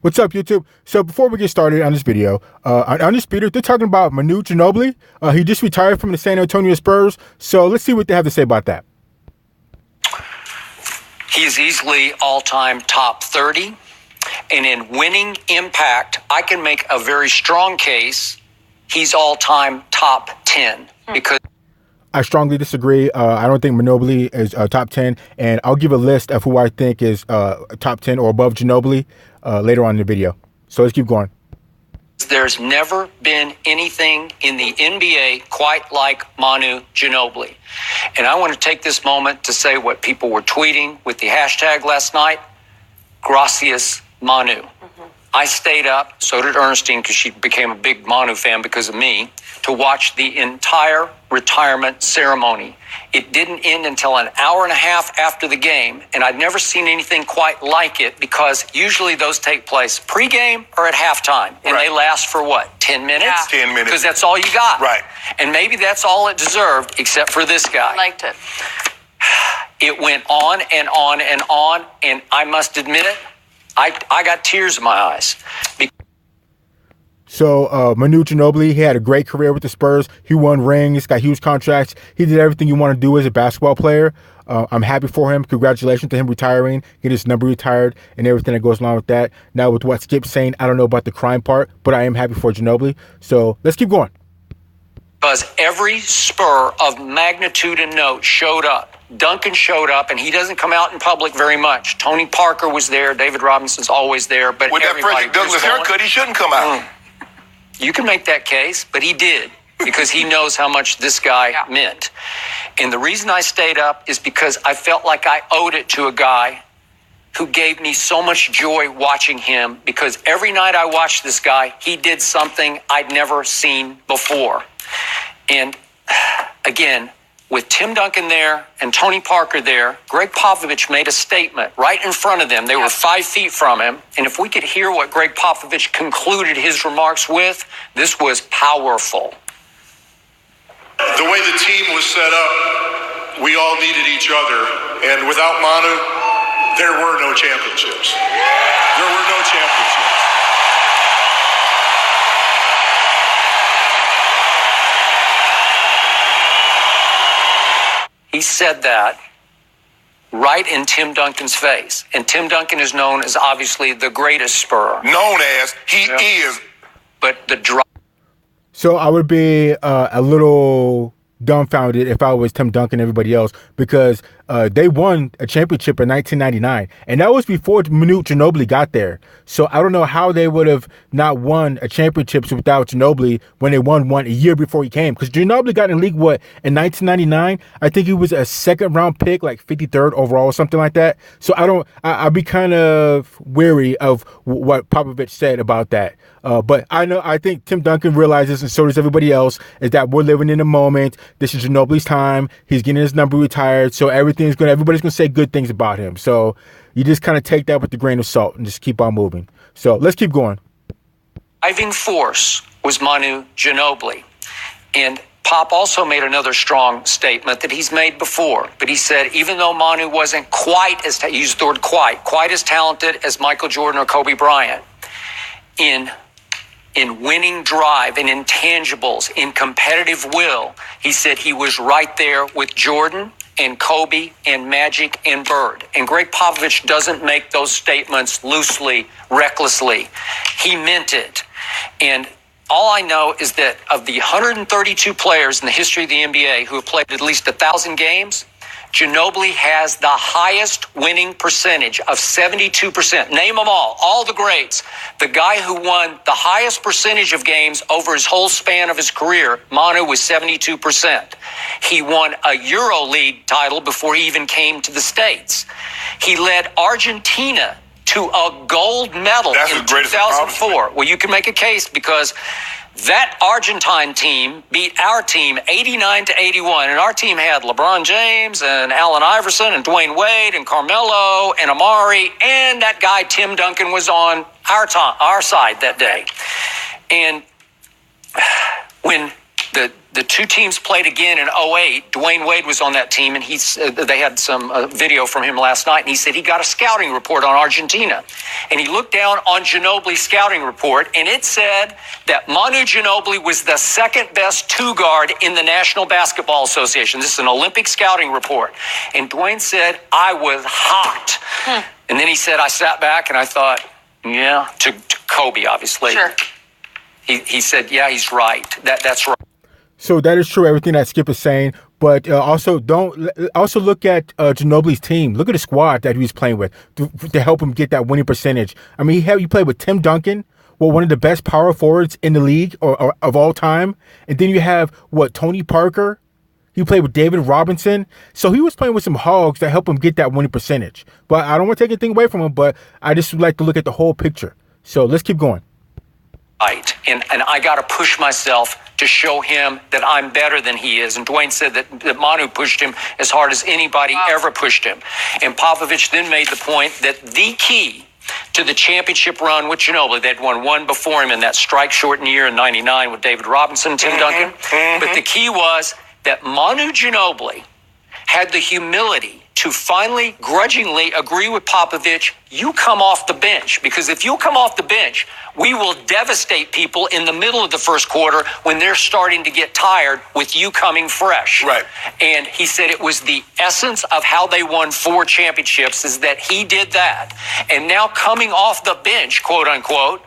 What's up, YouTube? So before we get started on this video, on Undisputed, they're talking about Manu Ginobili. He just retired from the San Antonio Spurs. So let's see what they have to say about that. He's easily all-time top 30. And in winning impact, I can make a very strong case he's all-time top 10. Because I strongly disagree. I don't think Ginobili is top 10. And I'll give a list of who I think is top 10 or above Ginobili later on in the video. So let's keep going. There's never been anything in the NBA quite like Manu Ginobili. And I want to take this moment to say what people were tweeting with the hashtag last night. Gracias, Manu. I stayed up, so did Ernestine, because she became a big Manu fan because of me, to watch the entire retirement ceremony. It didn't end until an hour and a half after the game, and I'd never seen anything quite like it because usually those take place pregame or at halftime, and They last for what, 10 minutes? Yeah. 10 minutes. Because that's all you got. Right. And maybe that's all it deserved, except for this guy. I liked it. It went on and on and on, and I must admit it, I got tears in my eyes. So Manu Ginobili, he had a great career with the Spurs. He won rings, got huge contracts. He did everything you want to do as a basketball player. I'm happy for him. Congratulations to him retiring, getting his number retired, and everything that goes along with that. Now, with what Skip's saying, I don't know about the crime part, but I am happy for Ginobili. So let's keep going. Because every Spur of magnitude and note showed up. Duncan showed up, and he doesn't come out in public very much. Tony Parker was there. David Robinson's always there. But with that Frederick Douglass haircut, he shouldn't come out. You can make that case, but he did because he knows how much this guy meant. And the reason I stayed up is because I felt like I owed it to a guy who gave me so much joy watching him, because every night I watched this guy, he did something I'd never seen before. And again, with Tim Duncan there and Tony Parker there, Greg Popovich made a statement right in front of them. They were 5 feet from him. And if we could hear what Greg Popovich concluded his remarks with, this was powerful. The way the team was set up, we all needed each other. And without Manu, there were no championships. There were no championships. He said that right in Tim Duncan's face. And Tim Duncan is known as obviously the greatest Spur. Known as, he is. But the drop. So I would be a little dumbfounded if I was Tim Duncan and everybody else, because they won a championship in 1999, and that was before Manu Ginobili got there. So I don't know how they would have not won a championship without Ginobili when they won one a year before he came. Because Ginobili got in the league, what, in 1999? I think he was a second-round pick, like 53rd overall or something like that. So I'd be kind of wary of what Popovich said about that. But I think Tim Duncan realizes, and so does everybody else, is that we're living in the moment. This is Ginobili's time. He's getting his number retired, so everybody's gonna say good things about him. So you just kind of take that with a grain of salt and just keep on moving. So let's keep going. Driving force was Manu Ginobili. And Pop also made another strong statement that he's made before. But he said, even though Manu wasn't quite as, he used the word quite as talented as Michael Jordan or Kobe Bryant, in winning drive, in intangibles, in competitive will, he said he was right there with Jordan and Kobe and Magic and Bird. And Greg Popovich doesn't make those statements loosely, recklessly. He meant it. And all I know is that of the 132 players in the history of the NBA who have played at least 1,000 games, Ginobili has the highest winning percentage of 72%. Name them all the greats. The guy who won the highest percentage of games over his whole span of his career, Manu, was 72%. He won a EuroLeague title before he even came to the States. He led Argentina to a gold medal in 2004. Well, you can make a case because that Argentine team beat our team 89-81, and our team had LeBron James and Allen Iverson and Dwayne Wade and Carmelo and Amari, and that guy Tim Duncan was on our side that day. And when The two teams played again in 2008. Dwayne Wade was on that team, and they had some video from him last night, and he said he got a scouting report on Argentina. And he looked down on Ginobili's scouting report, and it said that Manu Ginobili was the second best two-guard in the National Basketball Association. This is an Olympic scouting report. And Dwayne said, I was hot. And then he said, I sat back and I thought, yeah, to Kobe, obviously. Sure. He said, yeah, he's right. That's right. So that is true, everything that Skip is saying. But also look at Ginobili's team. Look at the squad that he was playing with to help him get that winning percentage. I mean, he played with Tim Duncan, one of the best power forwards in the league or of all time. And then you have, Tony Parker. He played with David Robinson. So he was playing with some hogs that help him get that winning percentage. But I don't want to take anything away from him, but I just would like to look at the whole picture. So let's keep going. Right. And I got to push myself to show him that I'm better than he is. And Dwayne said that Manu pushed him as hard as anybody ever pushed him. And Popovich then made the point that the key to the championship run with Ginobili, they'd won one before him in that strike-shortened year in 99 with David Robinson, Tim Duncan. But the key was that Manu Ginobili had the humility to finally grudgingly agree with Popovich, you come off the bench. Because if you come off the bench, we will devastate people in the middle of the first quarter when they're starting to get tired with you coming fresh. Right. And he said it was the essence of how they won 4 championships is that he did that. And now coming off the bench, quote unquote,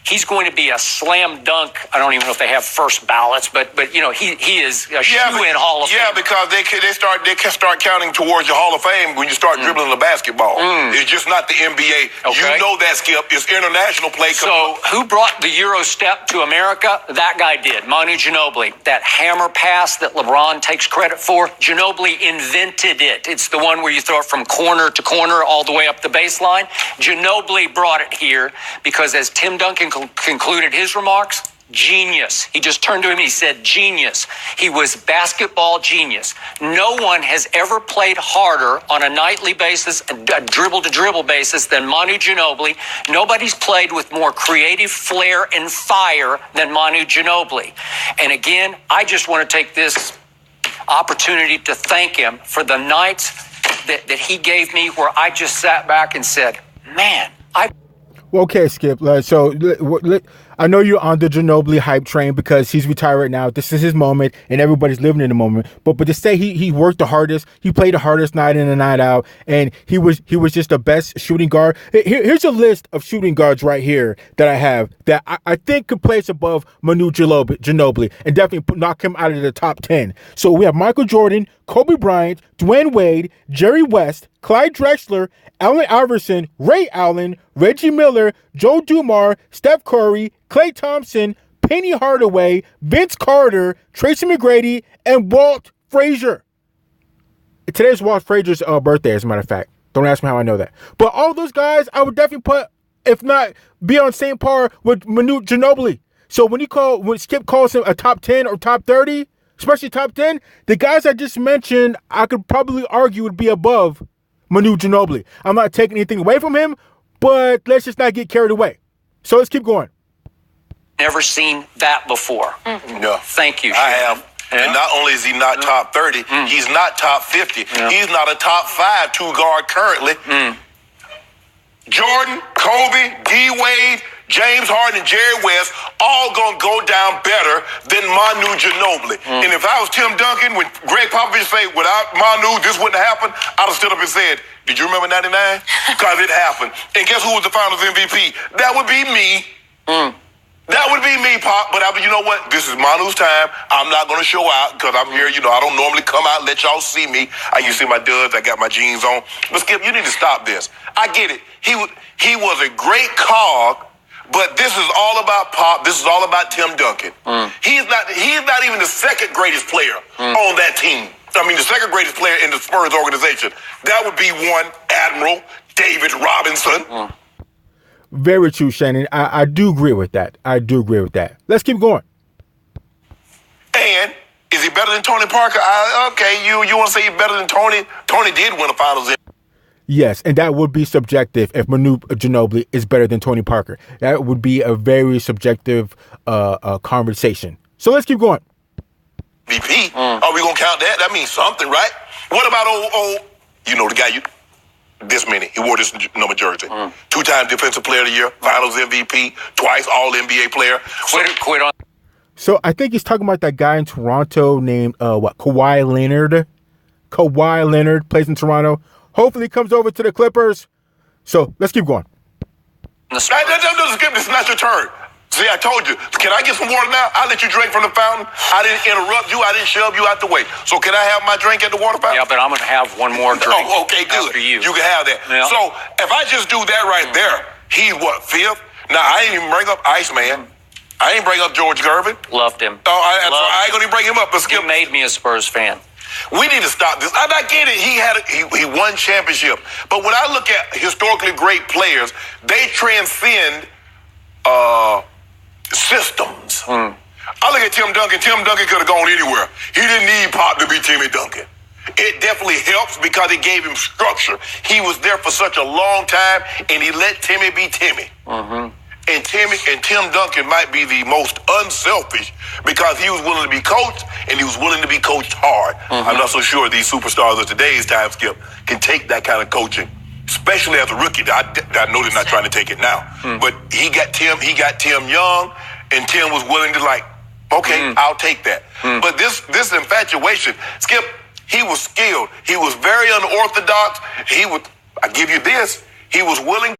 he's going to be a slam dunk. I don't even know if they have first ballots, but he is a shoe-in Hall of Fame. Yeah, because they can start counting towards the Hall of Fame when you start dribbling the basketball. It's just not the NBA. Okay. You know that, Skip. It's international play. So who brought the Euro step to America? That guy did, Manu Ginobili. That hammer pass that LeBron takes credit for, Ginobili invented it. It's the one where you throw it from corner to corner all the way up the baseline. Ginobili brought it here because as Tim Duncan concluded his remarks, genius. He just turned to him and he said, genius. He was basketball genius. No one has ever played harder on a nightly basis, a dribble-to-dribble basis than Manu Ginobili. Nobody's played with more creative flair and fire than Manu Ginobili. And again, I just want to take this opportunity to thank him for the nights that he gave me where I just sat back and said, man, Well, okay, Skip. So I know you're on the Ginobili hype train because he's retired right now. This is his moment, and everybody's living in the moment. But to say he worked the hardest, he played the hardest night in and night out, and he was just the best shooting guard. Here's a list of shooting guards right here that I have that I think could place above Manu Ginobili and definitely knock him out of the top 10. So we have Michael Jordan, Kobe Bryant, Dwayne Wade, Jerry West, Clyde Drexler, Allen Iverson, Ray Allen, Reggie Miller, Joe Dumars, Steph Curry, Klay Thompson, Penny Hardaway, Vince Carter, Tracy McGrady, and Walt Frazier. Today's Walt Frazier's birthday, as a matter of fact. Don't ask me how I know that. But all those guys, I would definitely put, if not, be on same par with Manu Ginobili. So when Skip calls him a top 10 or top 30, especially top 10, the guys I just mentioned, I could probably argue would be above Manu Ginobili. I'm not taking anything away from him, but let's just not get carried away. So let's keep going. Never seen that before. No. Thank you, I Shannon. have. Yeah. And not only is he not top 30, he's not top 50. Yeah. He's not a top 5 two-guard currently. Jordan, Kobe, D-Wade, James Harden, and Jerry West all going to go down better than Manu Ginobili. And if I was Tim Duncan, when Greg Popovich say, without Manu, this wouldn't happen, I'd have stood up and said, did you remember 99? Because it happened. And guess who was the Finals MVP? That would be me. That would be me, Pop. But you know what? This is Manu's time. I'm not going to show out because I'm here. I don't normally come out and let y'all see me. I used to see my duds. I got my jeans on. But Skip, you need to stop this. I get it. He was a great cog, but this is all about Pop. This is all about Tim Duncan. He's not even the second greatest player on that team. I mean, the second greatest player in the Spurs organization. That would be one Admiral David Robinson. Very true, Shannon. I do agree with that. Let's keep going. And is he better than Tony Parker? Okay, you want to say he's better than Tony? Tony did win a Finals. Yes, and that would be subjective if Manu Ginobili is better than Tony Parker. That would be a very subjective conversation. So let's keep going. MVP. Are we gonna count that? That means something, right? What about old you know the guy this many. He wore this number jersey. 2-time Defensive Player of the Year, Finals MVP, twice All-NBA player. Quit on. So I think he's talking about that guy in Toronto named Kawhi Leonard. Kawhi Leonard plays in Toronto. Hopefully he comes over to the Clippers. So let's keep going. This is not your turn. See, I told you. Can I get some water now? I'll let you drink from the fountain. I didn't interrupt you. I didn't shove you out the way. So can I have my drink at the water fountain? Yeah, but I'm going to have one more drink. Oh, okay, good. After you. You can have that. Yeah. So if I just do that right there, he's what, 5th? Now, I didn't even bring up Iceman. I didn't bring up George Gervin. Loved him. So I ain't going to bring him up. But Skip, you made me a Spurs fan. We need to stop this. I get it. He won championship. But when I look at historically great players, they transcend systems. I look at Tim Duncan. Tim Duncan could have gone anywhere. He didn't need Pop to be Timmy Duncan. It definitely helps because it gave him structure. He was there for such a long time, and he let Timmy be Timmy. And Tim Duncan might be the most unselfish because he was willing to be coached, and he was willing to be coached hard. I'm not so sure these superstars of today's time, Skip, can take that kind of coaching, especially as a rookie. I know they're not trying to take it now, but he got Tim young, and Tim was willing to okay, I'll take that. But this infatuation, Skip, he was skilled. He was very unorthodox. I give you this. He was willing